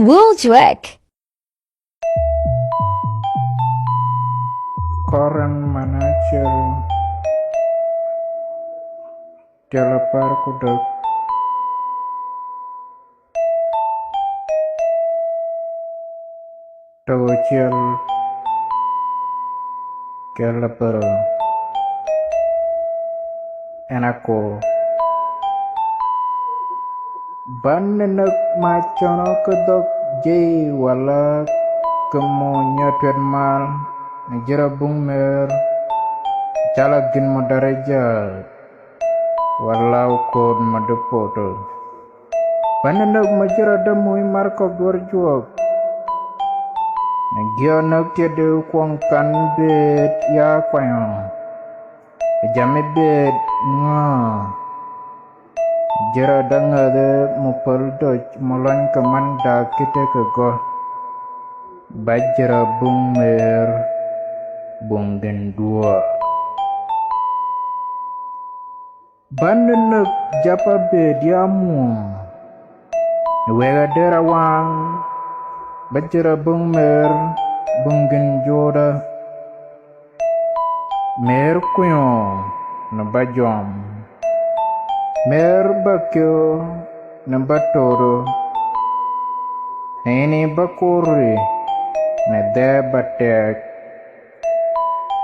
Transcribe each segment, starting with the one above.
Woolswick. Koran manager developer kuda tawajal developer enako bannenak macono kedok jay wala kemonya mal Najera bung mer calagin modaraja walau kod madepoto panenak majera damui marko gorjuok nagyanak tiade kuang kan bet ya kwayo jame bet nga jera dangade mupal doj molan kemanda kita kegoh bajera bung mer bonggen dua bandenek japa be diamu wega derawang bajera bung mer bonggen joda mer kuyo na bajom mer bakyo na batoro ini bakuri na de batek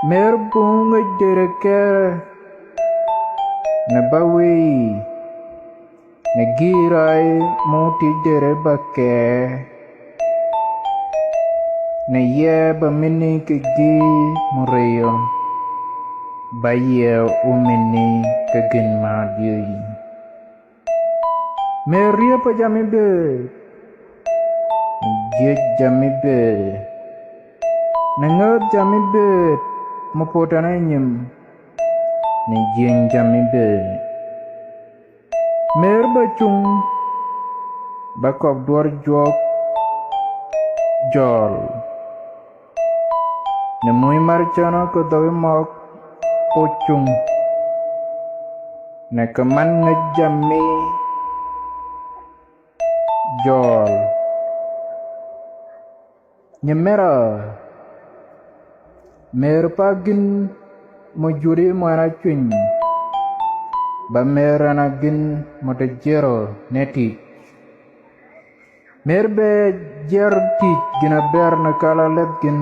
mer bunga dereke na bawi na girai muti dere bake na ye bamini kegi mureyo baye umini kegin madiyi meria pajami be je jami be nangab jami be mapotana nyem ni jeng jami be mer bacung bakop duar jok jol nemui marcana ko dawi mok pocung na keman ngejami jol nyemera mer pagin mojuri mana cuin ba mer anagin motajero neti mer be jerti gina ber na kala lebgin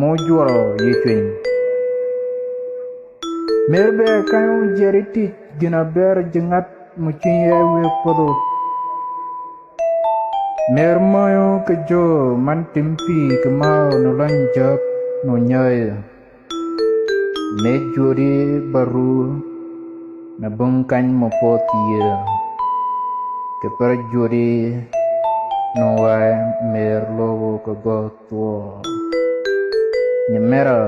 mojuro yecuin mer be kayo jeriti gina ber jengat mucin yewe podo mer mayo kejo man timpi kemau nulanjak nunyai me juri baru na bengkan mopotia keper juri nuai mer lowo kegotua nyemera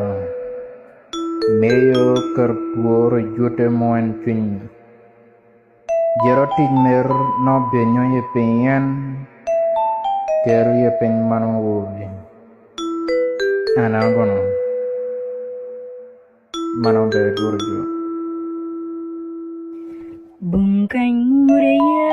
meyo kerpuor jute moen cuin jerotik mer no benyo ye penyan Keri pen manunguli anagono manong dari durjo Bungkang muraya